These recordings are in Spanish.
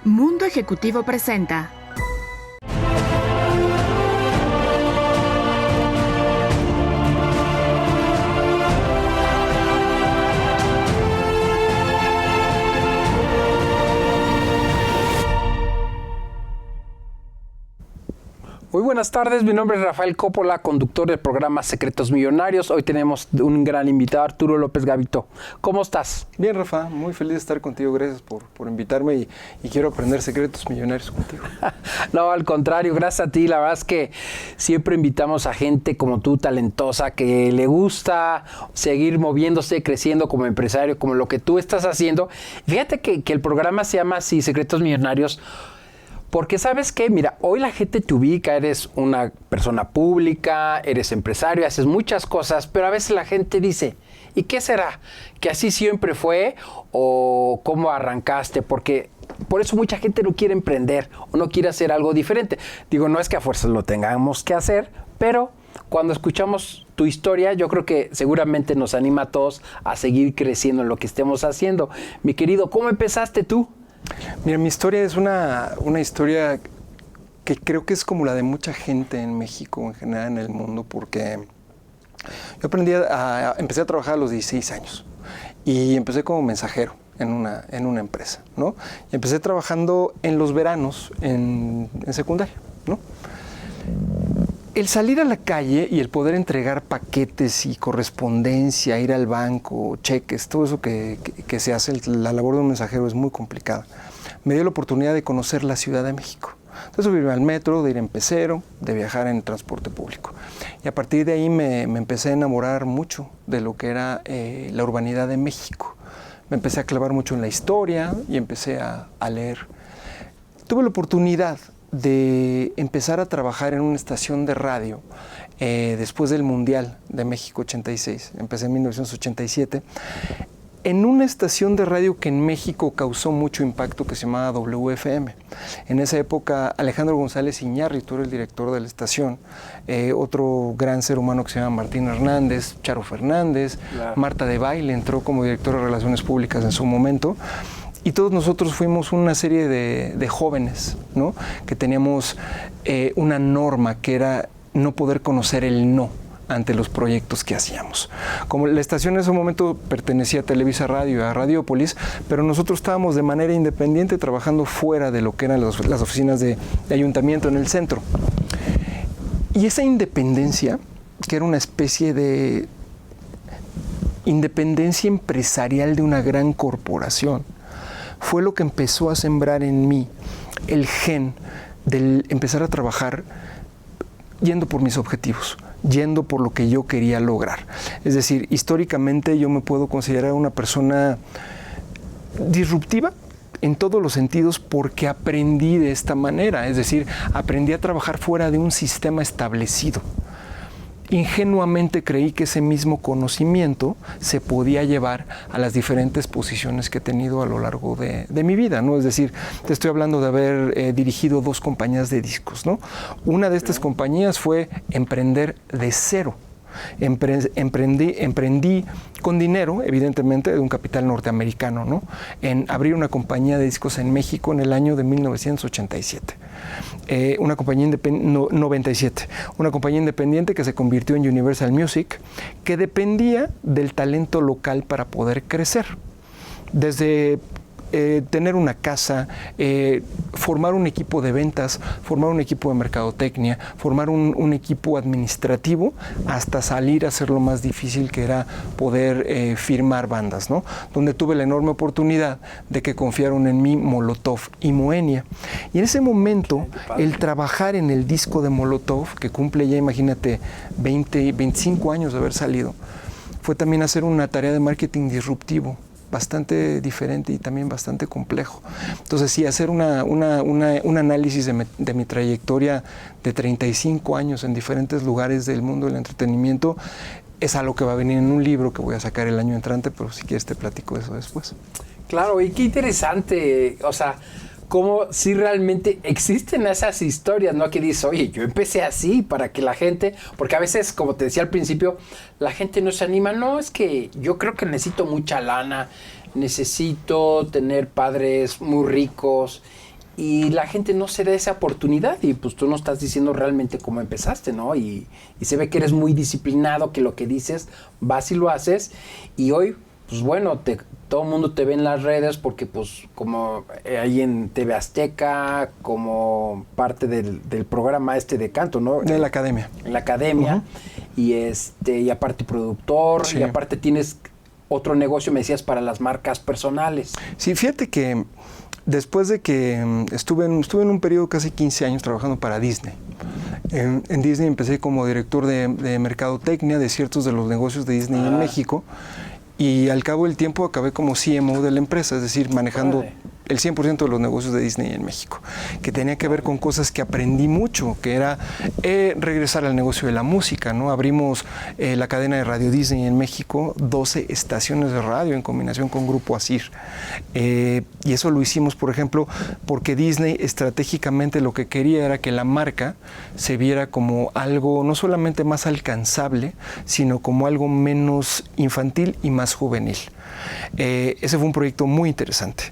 Mundo Ejecutivo presenta. Muy buenas tardes, mi nombre es Rafael Coppola, conductor del programa Secretos Millonarios. Hoy tenemos un gran invitado, Arturo López Gavito. ¿Cómo estás? Bien, Rafa, muy feliz de estar contigo. Gracias por invitarme y quiero aprender secretos millonarios contigo. No, al contrario, gracias a ti. La verdad es que siempre invitamos a gente como tú, talentosa, que le gusta seguir moviéndose, creciendo como empresario, como lo que tú estás haciendo. Fíjate que el programa se llama así, Secretos Millonarios, porque ¿sabes qué? Mira, hoy la gente te ubica, eres una persona pública, eres empresario, haces muchas cosas, pero a veces la gente dice, ¿y qué será? ¿Que así siempre fue o cómo arrancaste? Porque por eso mucha gente no quiere emprender o no quiere hacer algo diferente. Digo, no es que a fuerzas lo tengamos que hacer, pero cuando escuchamos tu historia, yo creo que seguramente nos anima a todos a seguir creciendo en lo que estemos haciendo. Mi querido, ¿cómo empezaste tú? Mira, mi historia es una historia que creo que es como la de mucha gente en México, en general en el mundo, porque yo empecé a trabajar a los 16 años y empecé como mensajero en una empresa, ¿no? Y empecé trabajando en los veranos en secundaria, ¿no? El salir a la calle y el poder entregar paquetes y correspondencia, ir al banco, cheques, todo eso que se hace, la labor de un mensajero es muy complicada. Me dio la oportunidad de conocer la Ciudad de México. Entonces subirme al metro, de ir en pecero, de viajar en transporte público. Y a partir de ahí me empecé a enamorar mucho de lo que era la urbanidad de México. Me empecé a clavar mucho en la historia y empecé a leer. Tuve la oportunidad de empezar a trabajar en una estación de radio después del Mundial de México 86, empecé en 1987, en una estación de radio que en México causó mucho impacto que se llamaba WFM. En esa época Alejandro González Iñárritu era el director de la estación, otro gran ser humano que se llama Martín Hernández, Charo Fernández, claro. Marta de Baile entró como directora de Relaciones Públicas en su momento. Y todos nosotros fuimos una serie de jóvenes, ¿no? Que teníamos una norma que era no poder conocer el no ante los proyectos que hacíamos. Como la estación en ese momento pertenecía a Televisa Radio, a Radiopolis, pero nosotros estábamos de manera independiente trabajando fuera de lo que eran las oficinas de ayuntamiento en el centro. Y esa independencia, que era una especie de independencia empresarial de una gran corporación, fue lo que empezó a sembrar en mí el gen del empezar a trabajar yendo por mis objetivos, yendo por lo que yo quería lograr. Es decir, históricamente yo me puedo considerar una persona disruptiva en todos los sentidos porque aprendí de esta manera, es decir, aprendí a trabajar fuera de un sistema establecido. Ingenuamente creí que ese mismo conocimiento se podía llevar a las diferentes posiciones que he tenido a lo largo de mi vida, ¿no? Es decir, te estoy hablando de haber dirigido 2 compañías de discos, ¿no? Una de estas compañías fue emprender de cero. Emprendí con dinero, evidentemente, de un capital norteamericano, ¿no? En abrir una compañía de discos en México en el año de 1987. Una compañía una compañía independiente que se convirtió en Universal Music, que dependía del talento local para poder crecer. Desde tener una casa, formar un equipo de ventas, formar un equipo de mercadotecnia, formar un equipo administrativo, hasta salir a hacer lo más difícil que era poder firmar bandas, ¿no? Donde tuve la enorme oportunidad de que confiaron en mí Molotov y Moenia. Y en ese momento, el trabajar en el disco de Molotov, que cumple ya, imagínate, 25 años de haber salido, fue también hacer una tarea de marketing disruptivo, bastante diferente y también bastante complejo. Entonces, sí, hacer un análisis de mi trayectoria de 35 años en diferentes lugares del mundo del entretenimiento es algo que va a venir en un libro que voy a sacar el año entrante, pero si quieres te platico de eso después. Claro, y qué interesante, o sea, cómo si realmente existen esas historias, ¿no? Que dices, oye, yo empecé así para que la gente, porque a veces, como te decía al principio, la gente no se anima, no, es que yo creo que necesito mucha lana, necesito tener padres muy ricos, y la gente no se da esa oportunidad y pues tú no estás diciendo realmente cómo empezaste, ¿no? Y se ve que eres muy disciplinado, que lo que dices vas y lo haces y hoy, pues bueno, todo el mundo te ve en las redes porque pues como ahí en TV Azteca, como parte del programa de canto, ¿no? De la academia. En la academia y aparte productor Sí. y aparte tienes otro negocio, me decías, para las marcas personales. Sí, fíjate que después de que estuve en un periodo de casi 15 años trabajando para Disney. En Disney empecé como director de mercadotecnia de ciertos de los negocios de Disney en México y al cabo del tiempo acabé como CMO de la empresa, es decir, manejando el 100% de los negocios de Disney en México, que tenía que ver con cosas que aprendí mucho, que era regresar al negocio de la música, ¿no? Abrimos la cadena de Radio Disney en México, 12 estaciones de radio en combinación con Grupo Asir. Y eso lo hicimos, por ejemplo, porque Disney estratégicamente lo que quería era que la marca se viera como algo no solamente más alcanzable, sino como algo menos infantil y más juvenil. Ese fue un proyecto muy interesante.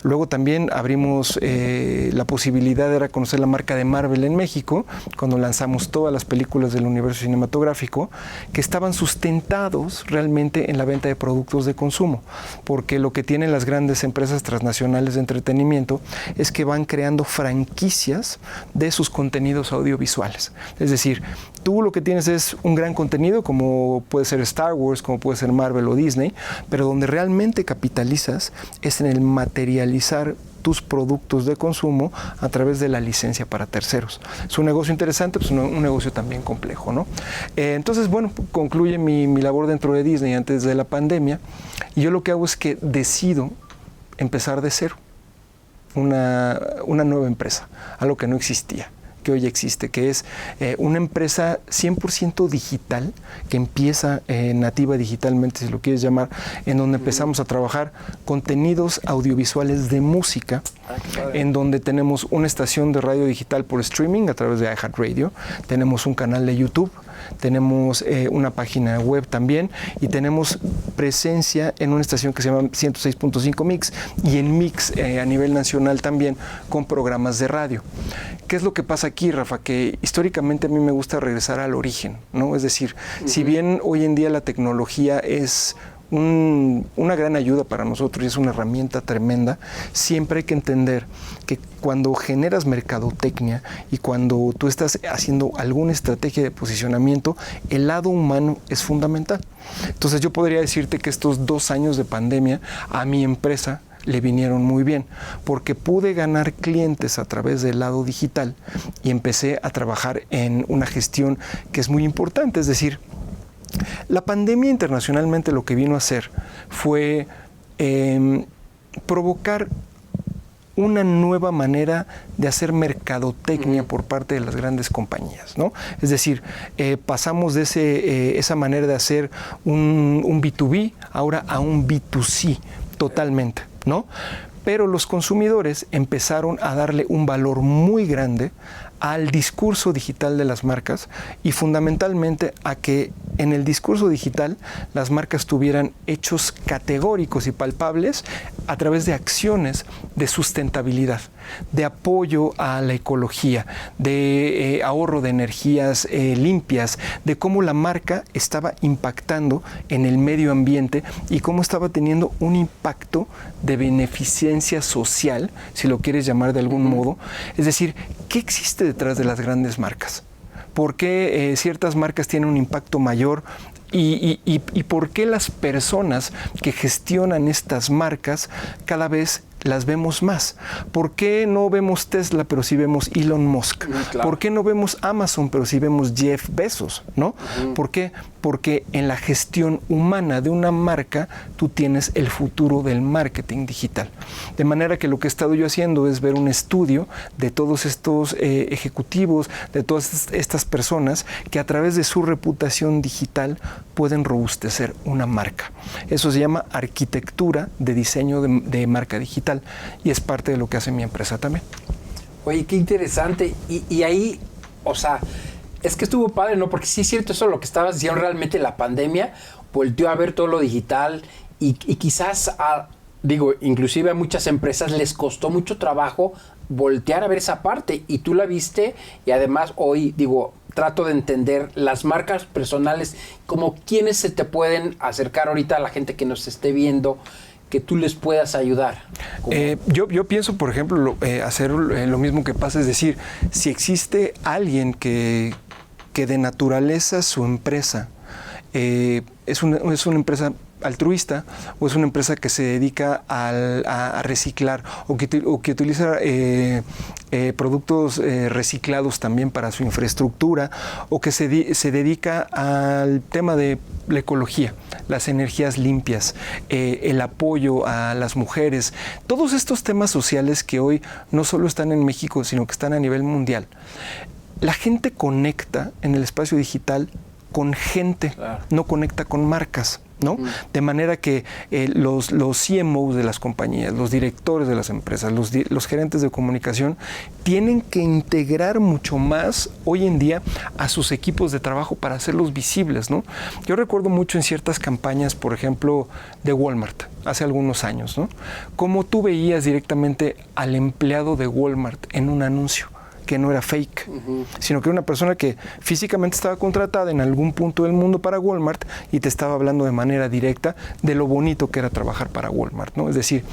Luego también abrimos la posibilidad de conocer la marca de Marvel en México, cuando lanzamos todas las películas del universo cinematográfico, que estaban sustentados realmente en la venta de productos de consumo, porque lo que tienen las grandes empresas transnacionales de entretenimiento es que van creando franquicias de sus contenidos audiovisuales. Es decir, tú lo que tienes es un gran contenido, como puede ser Star Wars, como puede ser Marvel o Disney, pero donde realmente capitalizas es en el materializar tus productos de consumo a través de la licencia para terceros. Es un negocio interesante, pues un negocio también complejo, ¿no? Entonces, bueno, concluye mi labor dentro de Disney antes de la pandemia y yo lo que hago es que decido empezar de cero una nueva empresa, algo que no existía, que hoy existe, que es una empresa 100% digital, que empieza nativa digitalmente, si lo quieres llamar, en donde empezamos a trabajar contenidos audiovisuales de música, en donde tenemos una estación de radio digital por streaming a través de iHeartRadio, tenemos un canal de YouTube, tenemos una página web también y tenemos presencia en una estación que se llama 106.5 Mix y en Mix a nivel nacional también con programas de radio. ¿Qué es lo que pasa aquí, Rafa? Que históricamente a mí me gusta regresar al origen, ¿no? Es decir, si bien hoy en día la tecnología es una gran ayuda para nosotros y es una herramienta tremenda, siempre hay que entender que cuando generas mercadotecnia y cuando tú estás haciendo alguna estrategia de posicionamiento, el lado humano es fundamental. Entonces yo podría decirte que estos 2 años de pandemia a mi empresa le vinieron muy bien, porque pude ganar clientes a través del lado digital y empecé a trabajar en una gestión que es muy importante, es decir, la pandemia internacionalmente lo que vino a hacer fue provocar una nueva manera de hacer mercadotecnia por parte de las grandes compañías, ¿no? Es decir, pasamos de esa manera de hacer un B2B ahora a un B2C totalmente, ¿no? Pero los consumidores empezaron a darle un valor muy grande al discurso digital de las marcas y fundamentalmente a que en el discurso digital las marcas tuvieran hechos categóricos y palpables a través de acciones de sustentabilidad, de apoyo a la ecología, de ahorro de energías limpias, de cómo la marca estaba impactando en el medio ambiente y cómo estaba teniendo un impacto de beneficencia social, si lo quieres llamar de algún modo. Es decir, ¿qué existe detrás de las grandes marcas? ¿Por qué ciertas marcas tienen un impacto mayor? ¿Y por qué las personas que gestionan estas marcas cada vez las vemos más? ¿Por qué no vemos Tesla pero sí vemos Elon Musk? Claro. ¿Por qué no vemos Amazon pero sí vemos Jeff Bezos? ¿No? ¿Por qué? Porque en la gestión humana de una marca tú tienes el futuro del marketing digital. De manera que lo que he estado yo haciendo es ver un estudio de todos estos ejecutivos, de todas estas personas que a través de su reputación digital pueden robustecer una marca. Eso se llama arquitectura de diseño de marca digital y es parte de lo que hace mi empresa también. Oye, qué interesante. Y ahí, o sea, es que estuvo padre, ¿no? Porque sí es cierto eso lo que estabas diciendo, realmente la pandemia volteó a ver todo lo digital y quizás digo, inclusive a muchas empresas les costó mucho trabajo voltear a ver esa parte y tú la viste y además hoy, digo, trato de entender las marcas personales, como quiénes se te pueden acercar ahorita a la gente que nos esté viendo, que tú les puedas ayudar. Yo pienso, por ejemplo, hacer lo mismo que pasa, es decir, si existe alguien que de naturaleza su empresa es una empresa altruista o es una empresa que se dedica a reciclar o que utiliza productos reciclados también para su infraestructura o que se dedica al tema de la ecología, las energías limpias, el apoyo a las mujeres, todos estos temas sociales que hoy no solo están en México, sino que están a nivel mundial. La gente conecta en el espacio digital con gente, claro, no conecta con marcas, ¿no? De manera que los CMOs de las compañías, los directores de las empresas, los gerentes de comunicación tienen que integrar mucho más hoy en día a sus equipos de trabajo para hacerlos visibles, ¿no? Yo recuerdo mucho en ciertas campañas, por ejemplo, de Walmart, hace algunos años, ¿no? Cómo tú veías directamente al empleado de Walmart en un anuncio que no era fake, sino que era una persona que físicamente estaba contratada en algún punto del mundo para Walmart y te estaba hablando de manera directa de lo bonito que era trabajar para Walmart, ¿no? Es decir,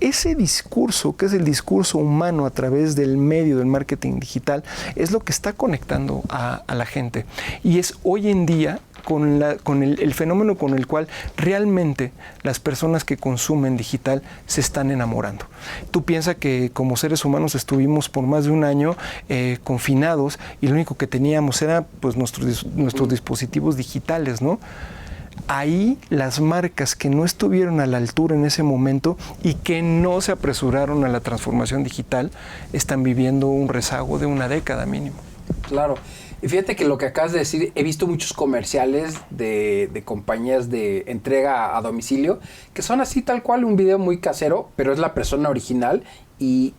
ese discurso, que es el discurso humano a través del medio del marketing digital, es lo que está conectando a la gente. Y es hoy en día con el fenómeno con el cual realmente las personas que consumen digital se están enamorando. Tú piensas que como seres humanos estuvimos por más de un año confinados y lo único que teníamos era pues nuestros dispositivos digitales, ¿no? Ahí las marcas que no estuvieron a la altura en ese momento y que no se apresuraron a la transformación digital están viviendo un rezago de una década mínimo. Claro. Y fíjate que lo que acabas de decir, he visto muchos comerciales de compañías de entrega a domicilio que son así tal cual, un video muy casero, pero es la persona original y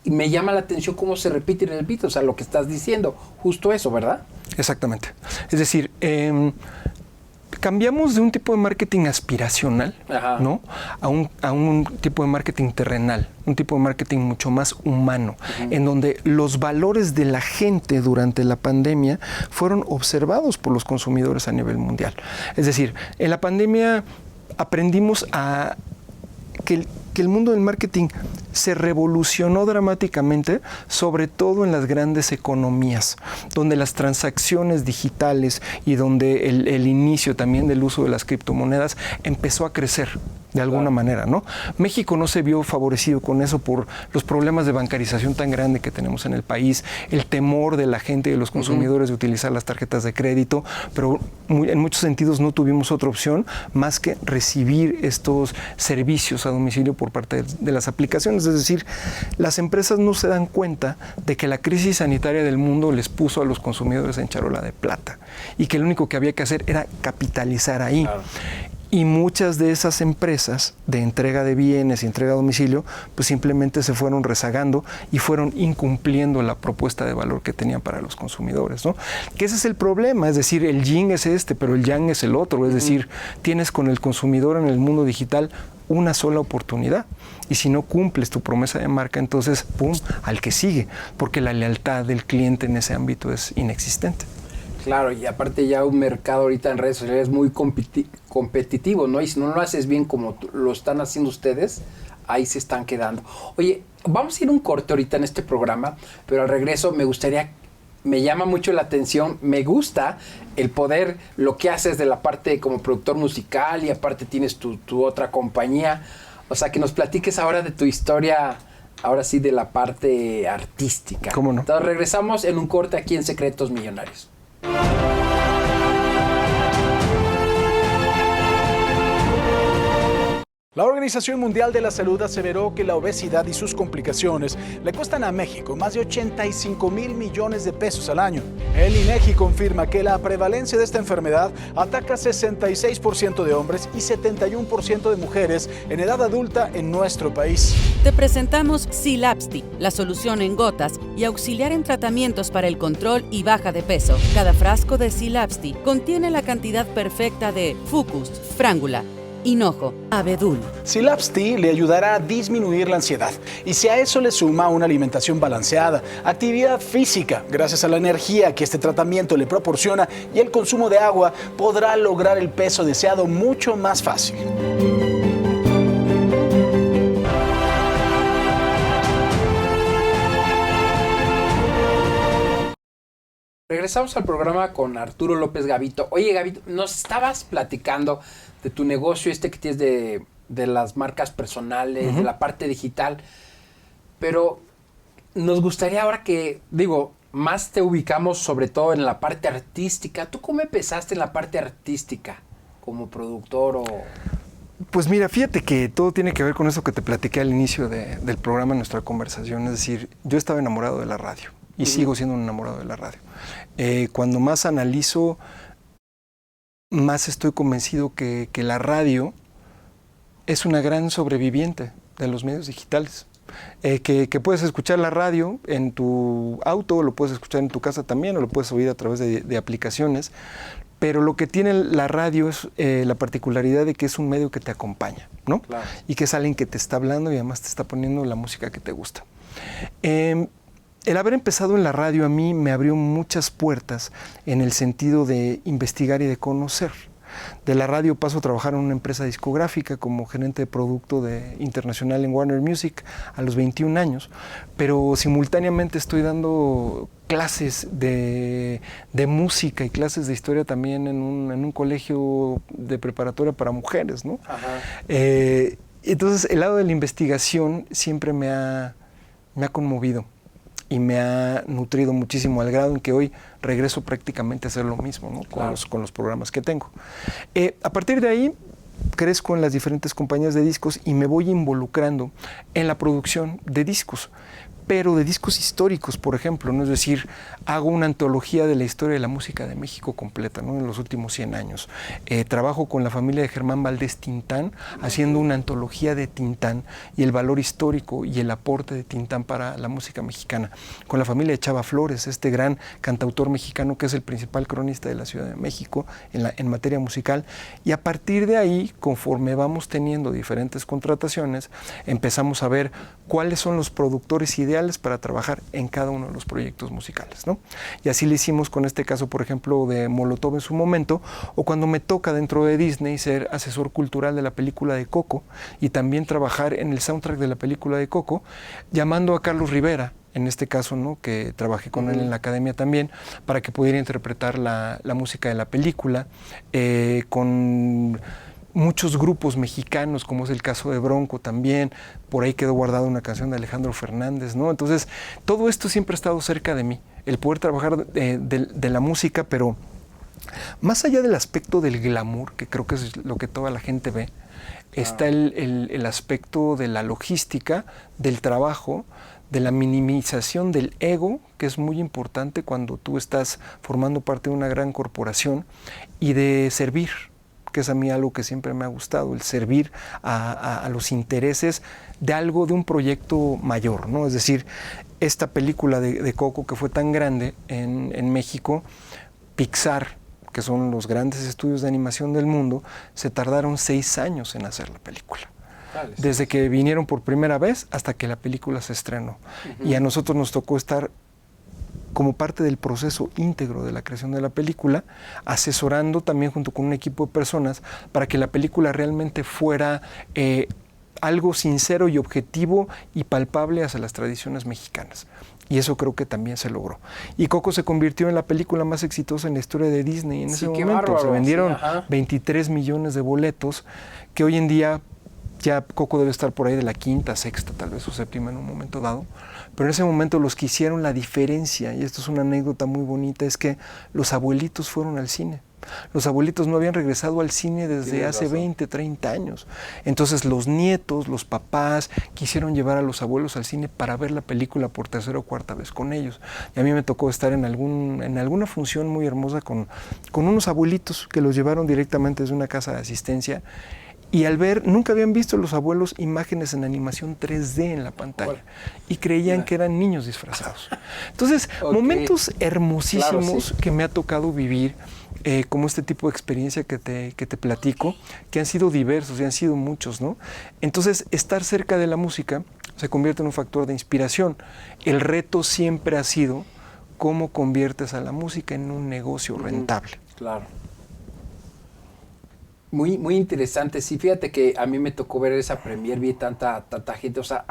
me llama la atención cómo se repite y repite, o sea, lo que estás diciendo, justo eso, ¿verdad? Exactamente. Es decir, cambiamos de un tipo de marketing aspiracional, ¿no? a un tipo de marketing terrenal, un tipo de marketing mucho más humano, en donde los valores de la gente durante la pandemia fueron observados por los consumidores a nivel mundial. Es decir, en la pandemia aprendimos a que el mundo del marketing se revolucionó dramáticamente, sobre todo en las grandes economías, donde las transacciones digitales y donde el inicio también del uso de las criptomonedas empezó a crecer de alguna manera, ¿no? México no se vio favorecido con eso por los problemas de bancarización tan grande que tenemos en el país, el temor de la gente y de los consumidores de utilizar las tarjetas de crédito, pero en muchos sentidos no tuvimos otra opción más que recibir estos servicios a domicilio por parte de las aplicaciones. Es decir, las empresas no se dan cuenta de que la crisis sanitaria del mundo les puso a los consumidores en charola de plata y que lo único que había que hacer era capitalizar ahí. Claro. Y muchas de esas empresas de entrega de bienes y entrega a domicilio, pues simplemente se fueron rezagando y fueron incumpliendo la propuesta de valor que tenían para los consumidores, ¿no? Que ese es el problema, es decir, el yin es este, pero el yang es el otro, es decir, tienes con el consumidor en el mundo digital una sola oportunidad y si no cumples tu promesa de marca, entonces, ¡pum!, al que sigue, porque la lealtad del cliente en ese ámbito es inexistente. Claro, y aparte ya un mercado ahorita en redes sociales muy competitivo, ¿no? Y si no lo haces bien como lo están haciendo ustedes, ahí se están quedando. Oye, vamos a ir un corte ahorita en este programa, pero al regreso me llama mucho la atención, me gusta el poder, lo que haces de la parte como productor musical y aparte tienes tu otra compañía. O sea, que nos platiques ahora de tu historia, ahora sí de la parte artística. ¿Cómo no? Entonces regresamos en un corte aquí en Secretos Millonarios. La Organización Mundial de la Salud aseveró que la obesidad y sus complicaciones le cuestan a México más de 85,000 millones de pesos al año. El INEGI confirma que la prevalencia de esta enfermedad ataca 66% de hombres y 71% de mujeres en edad adulta en nuestro país. Te presentamos Silapsti, la solución en gotas y auxiliar en tratamientos para el control y baja de peso. Cada frasco de Silapsti contiene la cantidad perfecta de Fucus, Frángula, Hinojo, abedul. Silapz Tea le ayudará a disminuir la ansiedad. Y si a eso le suma una alimentación balanceada, actividad física, gracias a la energía que este tratamiento le proporciona y el consumo de agua, podrá lograr el peso deseado mucho más fácil. Regresamos al programa con Arturo López Gavito. Oye, Gavito, nos estabas platicando de tu negocio que tienes de las marcas personales, de la parte digital, pero nos gustaría ahora que, más te ubicamos sobre todo en la parte artística. ¿Tú cómo empezaste en la parte artística? ¿Como productor o...? Pues mira, fíjate que todo tiene que ver con eso que te platiqué al inicio del programa, en nuestra conversación. Es decir, yo estaba enamorado de la radio y sigo siendo un enamorado de la radio. Cuando más analizo, más estoy convencido que la radio es una gran sobreviviente de los medios digitales. Que puedes escuchar la radio en tu auto, lo puedes escuchar en tu casa también, o lo puedes oír a través de aplicaciones. Pero lo que tiene la radio es la particularidad de que es un medio que te acompaña, ¿no? Claro. Y que es alguien que te está hablando y además te está poniendo la música que te gusta. El haber empezado en la radio a mí me abrió muchas puertas en el sentido de investigar y de conocer. De la radio paso a trabajar en una empresa discográfica como gerente de producto internacional en Warner Music a los 21 años, pero simultáneamente estoy dando clases de música y clases de historia también en un colegio de preparatoria para mujeres, ¿no? Entonces el lado de la investigación siempre me ha conmovido y me ha nutrido muchísimo, al grado en que hoy regreso prácticamente a hacer lo mismo, ¿no? Con los programas que tengo. A partir de ahí crezco en las diferentes compañías de discos y me voy involucrando en la producción de discos, pero de discos históricos, por ejemplo, ¿no? Es decir, hago una antología de la historia de la música de México completa, ¿no? En los últimos 100 años. Trabajo con la familia de Germán Valdés Tintán, haciendo una antología de Tintán y el valor histórico y el aporte de Tintán para la música mexicana. Con la familia de Chava Flores, este gran cantautor mexicano que es el principal cronista de la Ciudad de México en materia musical. Y a partir de ahí, conforme vamos teniendo diferentes contrataciones, empezamos a ver cuáles son los productores ideales para trabajar en cada uno de los proyectos musicales, ¿no? Y así lo hicimos con este caso, por ejemplo, de Molotov en su momento, o cuando me toca dentro de Disney ser asesor cultural de la película de Coco y también trabajar en el soundtrack de la película de Coco, llamando a Carlos Rivera, en este caso, ¿no? Que trabajé con él en la academia también, para que pudiera interpretar la música de la película, con muchos grupos mexicanos, como es el caso de Bronco también. Por ahí quedó guardada una canción de Alejandro Fernández, ¿no? Entonces, todo esto siempre ha estado cerca de mí, el poder trabajar de la música, pero más allá del aspecto del glamour, que creo que es lo que toda la gente ve, está el aspecto de la logística, del trabajo, de la minimización del ego, que es muy importante cuando tú estás formando parte de una gran corporación, y de servir, que es a mí algo que siempre me ha gustado, el servir a los intereses de algo, de un proyecto mayor, ¿no? Es decir, esta película de Coco, que fue tan grande en México, Pixar, que son los grandes estudios de animación del mundo, se tardaron 6 años en hacer la película. Desde que vinieron por primera vez hasta que la película se estrenó. Y a nosotros nos tocó estar como parte del proceso íntegro de la creación de la película, asesorando también junto con un equipo de personas para que la película realmente fuera algo sincero y objetivo y palpable hacia las tradiciones mexicanas. Y eso creo que también se logró. Y Coco se convirtió en la película más exitosa en la historia de Disney en ese momento. Bárbaro. Se vendieron 23 millones de boletos, que hoy en día ya Coco debe estar por ahí de la 5ª, 6ª, tal vez, o 7ª en un momento dado. Pero en ese momento los que hicieron la diferencia, y esto es una anécdota muy bonita, es que los abuelitos fueron al cine. Los abuelitos no habían regresado al cine desde hace 20, 30 años. Entonces los nietos, los papás, quisieron llevar a los abuelos al cine para ver la película por 3ª o 4ª vez con ellos. Y a mí me tocó estar en alguna función muy hermosa con unos abuelitos que los llevaron directamente desde una casa de asistencia. Y al ver, nunca habían visto los abuelos imágenes en animación 3D en la pantalla. Y creían que eran niños disfrazados. Entonces, momentos hermosísimos, claro, que me ha tocado vivir, como este tipo de experiencia que te platico, que han sido diversos y han sido muchos, ¿no? Entonces, estar cerca de la música se convierte en un factor de inspiración. El reto siempre ha sido cómo conviertes a la música en un negocio rentable. Claro. Muy, muy interesante. Sí, fíjate que a mí me tocó ver esa premier, vi tanta gente, o sea,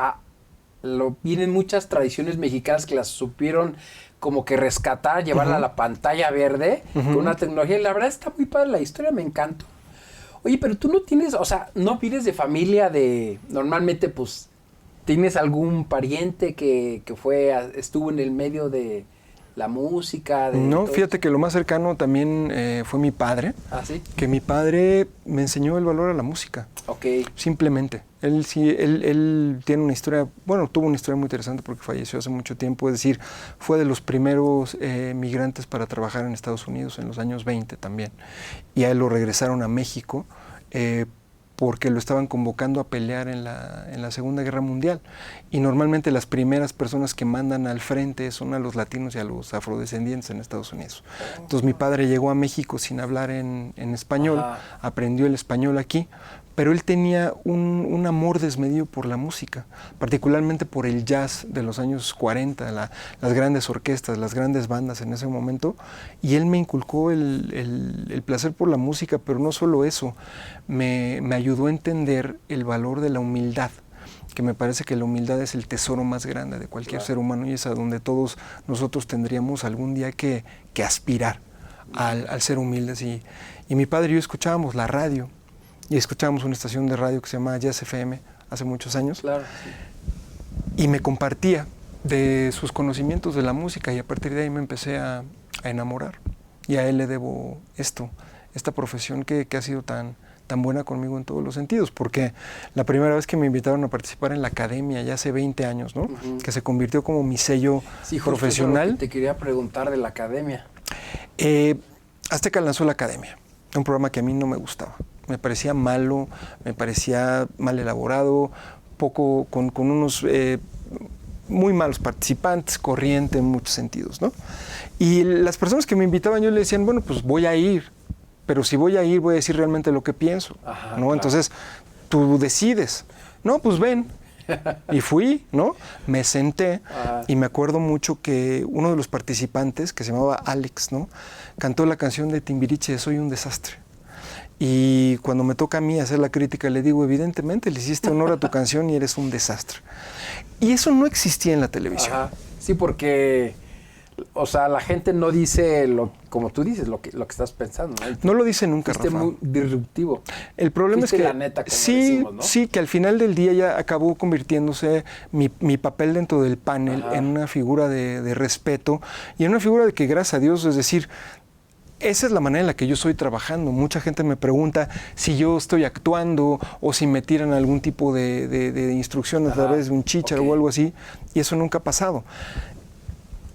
vienen muchas tradiciones mexicanas que las supieron como que rescatar, llevarla a la pantalla verde con una tecnología, y la verdad está muy padre, la historia me encantó. Oye, pero tú no tienes, o sea, no vienes de familia normalmente pues, ¿tienes algún pariente que estuvo en el medio de la música? No, fíjate que lo más cercano también fue mi padre. ¿Ah, sí? Que mi padre me enseñó el valor a la música. Ok. Simplemente. Él tiene una historia, tuvo una historia muy interesante porque falleció hace mucho tiempo. Es decir, fue de los primeros migrantes para trabajar en Estados Unidos en los años 20 también. Y a él lo regresaron a México porque lo estaban convocando a pelear en la Segunda Guerra Mundial. Y normalmente las primeras personas que mandan al frente son a los latinos y a los afrodescendientes en Estados Unidos. Entonces mi padre llegó a México sin hablar en español, aprendió el español aquí, pero él tenía un amor desmedido por la música, particularmente por el jazz de los años 40, las grandes orquestas, las grandes bandas en ese momento, y él me inculcó el placer por la música, pero no solo eso, me ayudó a entender el valor de la humildad, que me parece que la humildad es el tesoro más grande de cualquier ser humano y es a donde todos nosotros tendríamos algún día que aspirar al ser humildes. Y mi padre y yo escuchábamos la radio, y escuchábamos una estación de radio que se llama Jazz FM hace muchos años. Claro. Y me compartía de sus conocimientos de la música y a partir de ahí me empecé a enamorar. Y a él le debo esta profesión que ha sido tan buena conmigo en todos los sentidos, porque la primera vez que me invitaron a participar en la academia, ya hace 20 años, ¿no? Que se convirtió como mi sello profesional. Eso te quería preguntar de la academia. Azteca lanzó la academia, un programa que a mí no me gustaba. Me parecía malo, me parecía mal elaborado, poco con unos muy malos participantes, corriente en muchos sentidos, ¿no? Y las personas que me invitaban, yo le decían, bueno, pues voy a ir, pero si voy a ir, voy a decir realmente lo que pienso, ¿no? Claro. Entonces, tú decides. No, pues ven. Y fui, ¿no? Me senté y me acuerdo mucho que uno de los participantes, que se llamaba Alex, ¿no? Cantó la canción de Timbiriche, Soy un desastre. Y cuando me toca a mí hacer la crítica, le digo, evidentemente le hiciste honor a tu canción y eres un desastre. Y eso no existía en la televisión. Ajá. Sí, porque, o sea, la gente no dice, como tú dices, lo que estás pensando, ¿no? No lo dice nunca, Rafa. Muy disruptivo. El problema es que, la neta, como sí, decimos, ¿no? Sí, que al final del día ya acabó convirtiéndose mi papel dentro del panel en una figura de respeto y en una figura de que, gracias a Dios, es decir, esa es la manera en la que yo estoy trabajando. Mucha gente me pregunta si yo estoy actuando o si me tiran algún tipo de instrucciones a través de un chícharo o algo así, y eso nunca ha pasado.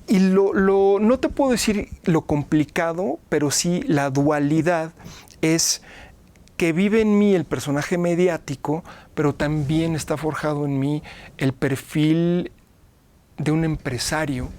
Y no te puedo decir lo complicado, pero sí la dualidad es que vive en mí el personaje mediático, pero también está forjado en mí el perfil de un empresario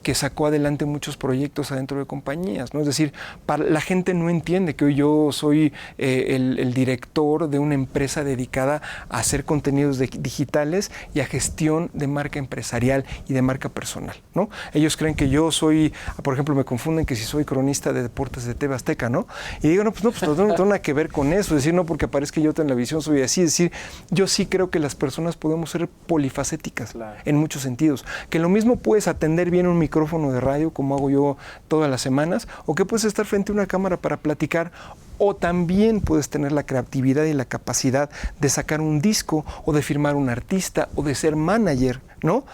que sacó adelante muchos proyectos adentro de compañías, ¿no? Es decir, la gente no entiende que hoy yo soy el director de una empresa dedicada a hacer contenidos digitales y a gestión de marca empresarial y de marca personal, ¿no? Ellos creen que yo soy, por ejemplo, me confunden que si soy cronista de deportes de TV Azteca, ¿no? Y digo, no tengo nada que ver con eso, es decir, no porque aparezca yo en televisión soy así, es decir, yo sí creo que las personas podemos ser polifacéticas en muchos sentidos, que lo mismo puedes atender bien un micrófono de radio, como hago yo todas las semanas, o que puedes estar frente a una cámara para platicar, o también puedes tener la creatividad y la capacidad de sacar un disco, o de firmar un artista, o de ser manager, ¿no?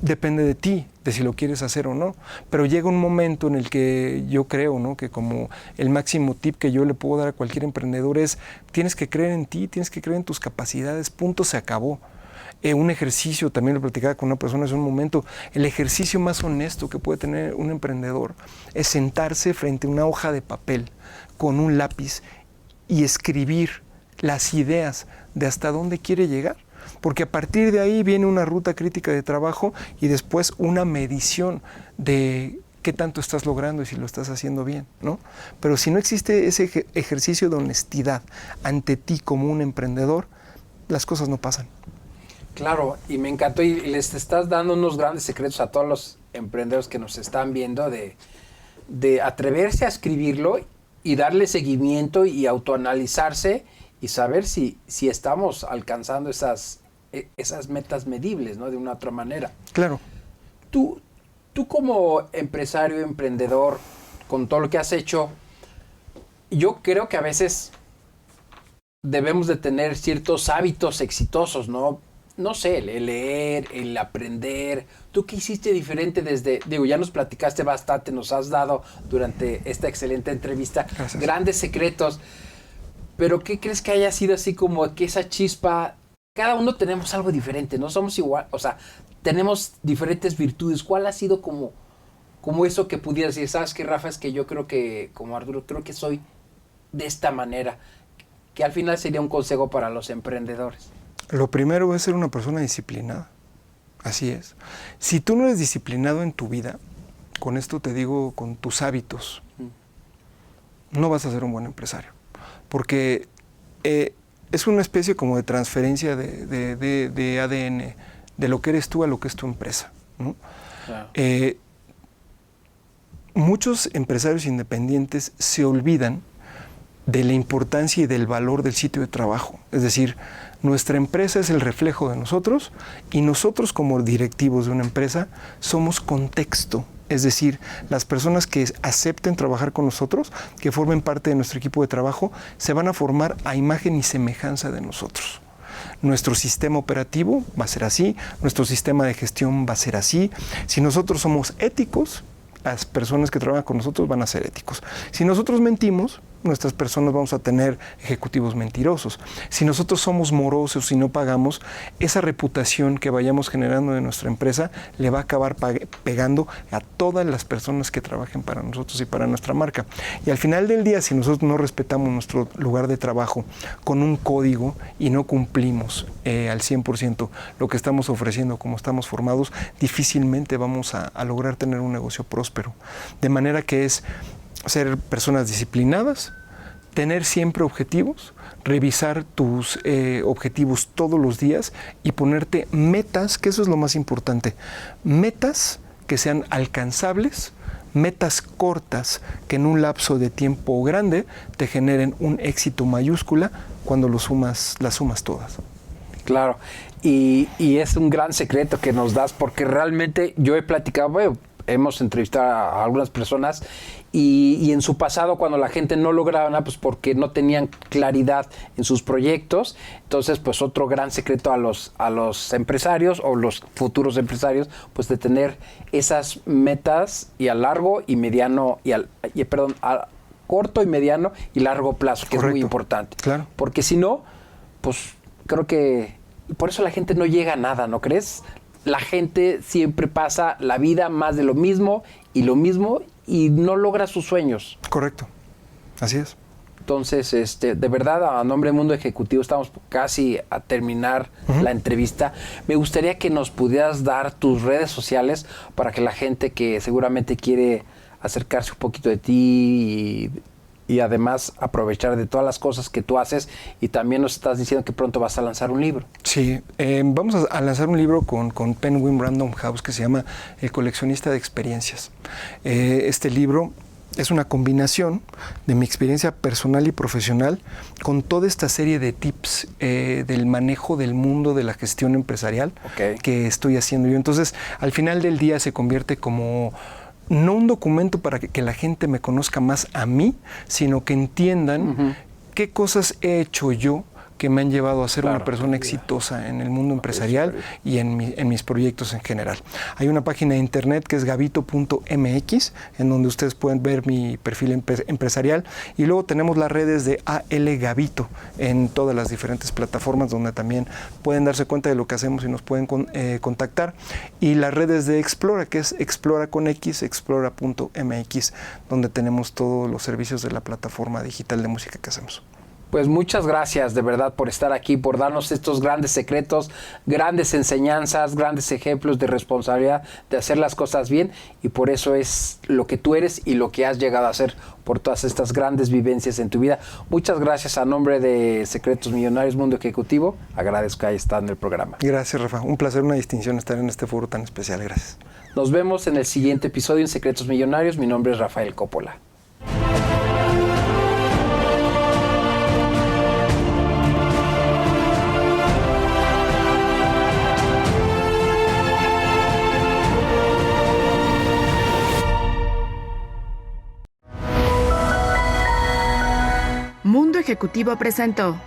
Depende de ti, de si lo quieres hacer o no. Pero llega un momento en el que yo creo, ¿no?, que como el máximo tip que yo le puedo dar a cualquier emprendedor es, tienes que creer en ti, tienes que creer en tus capacidades, punto, se acabó. Un ejercicio, también lo platicaba con una persona hace un momento, el ejercicio más honesto que puede tener un emprendedor es sentarse frente a una hoja de papel con un lápiz y escribir las ideas de hasta dónde quiere llegar. Porque a partir de ahí viene una ruta crítica de trabajo y después una medición de qué tanto estás logrando y si lo estás haciendo bien, ¿no? Pero si no existe ese ejercicio de honestidad ante ti como un emprendedor, las cosas no pasan. Claro, y me encantó, y les estás dando unos grandes secretos a todos los emprendedores que nos están viendo de atreverse a escribirlo y darle seguimiento y autoanalizarse y saber si estamos alcanzando esas metas medibles, ¿no? De una otra manera. Claro. Tú como empresario, emprendedor, con todo lo que has hecho, yo creo que a veces debemos de tener ciertos hábitos exitosos, ¿no? No sé, el leer, el aprender. ¿Tú qué hiciste diferente desde, ya nos platicaste bastante, nos has dado durante esta excelente entrevista grandes secretos, pero ¿qué crees que haya sido así como que esa chispa? Cada uno tenemos algo diferente, no somos igual, o sea, tenemos diferentes virtudes. ¿Cuál ha sido como eso que pudieras decir? ¿Sabes qué, Rafa? Es que yo creo que, como Arturo, creo que soy de esta manera, que al final sería un consejo para los emprendedores. Lo primero es ser una persona disciplinada. Así es. Si tú no eres disciplinado en tu vida, con esto te digo, con tus hábitos, no vas a ser un buen empresario. Porque es una especie como de transferencia de ADN, de lo que eres tú a lo que es tu empresa, ¿no? Claro. Muchos empresarios independientes se olvidan de la importancia y del valor del sitio de trabajo. Es decir, nuestra empresa es el reflejo de nosotros y nosotros como directivos de una empresa somos contexto. Es decir, las personas que acepten trabajar con nosotros, que formen parte de nuestro equipo de trabajo, se van a formar a imagen y semejanza de nosotros. Nuestro sistema operativo va a ser así, nuestro sistema de gestión va a ser así. Si nosotros somos éticos, las personas que trabajan con nosotros van a ser éticos. Si nosotros mentimos, nuestras personas vamos a tener ejecutivos mentirosos. Si nosotros somos morosos y no pagamos, esa reputación que vayamos generando de nuestra empresa le va a acabar pegando a todas las personas que trabajen para nosotros y para nuestra marca. Y al final del día, si nosotros no respetamos nuestro lugar de trabajo con un código y no cumplimos al 100% lo que estamos ofreciendo, como estamos formados, difícilmente vamos a lograr tener un negocio próspero. De manera que es ser personas disciplinadas, tener siempre objetivos, revisar tus objetivos todos los días y ponerte metas, que eso es lo más importante, metas que sean alcanzables, metas cortas que en un lapso de tiempo grande te generen un éxito mayúscula cuando las sumas todas. Claro, y es un gran secreto que nos das, porque realmente yo he platicado, hemos entrevistado a algunas personas y en su pasado, cuando la gente no lograba nada, pues porque no tenían claridad en sus proyectos. Entonces, pues otro gran secreto a los empresarios o los futuros empresarios, pues de tener esas metas y a largo y mediano a corto y mediano y largo plazo, que Correcto. Es muy importante. Claro. Porque si no, pues creo que por eso la gente no llega a nada, ¿no crees? La gente siempre pasa la vida más de lo mismo y no logra sus sueños. Correcto, así es. Entonces, de verdad, a nombre de Mundo Ejecutivo, estamos casi a terminar la entrevista. Me gustaría que nos pudieras dar tus redes sociales para que la gente que seguramente quiere acercarse un poquito de ti y además aprovechar de todas las cosas que tú haces, y también nos estás diciendo que pronto vas a lanzar un libro. Sí, vamos a lanzar un libro con Penguin Random House que se llama El coleccionista de experiencias. Este libro es una combinación de mi experiencia personal y profesional con toda esta serie de tips del manejo del mundo de la gestión empresarial que estoy haciendo yo. Entonces, al final del día se convierte como no un documento para que la gente me conozca más a mí, sino que entiendan qué cosas he hecho yo que me han llevado a ser una persona exitosa en el mundo empresarial y en mis proyectos en general. Hay una página de internet que es gavito.mx, en donde ustedes pueden ver mi perfil empresarial, y luego tenemos las redes de AL Gavito en todas las diferentes plataformas, donde también pueden darse cuenta de lo que hacemos y nos pueden contactar, y las redes de Explora, que es Explora con X, explora.mx, donde tenemos todos los servicios de la plataforma digital de música que hacemos. Pues muchas gracias de verdad por estar aquí, por darnos estos grandes secretos, grandes enseñanzas, grandes ejemplos de responsabilidad, de hacer las cosas bien, y por eso es lo que tú eres y lo que has llegado a hacer por todas estas grandes vivencias en tu vida. Muchas gracias a nombre de Secretos Millonarios Mundo Ejecutivo. Agradezco que hayas estado en el programa. Gracias, Rafa. Un placer, una distinción estar en este foro tan especial. Gracias. Nos vemos en el siguiente episodio en Secretos Millonarios. Mi nombre es Rafael Coppola. Mundo Ejecutivo presentó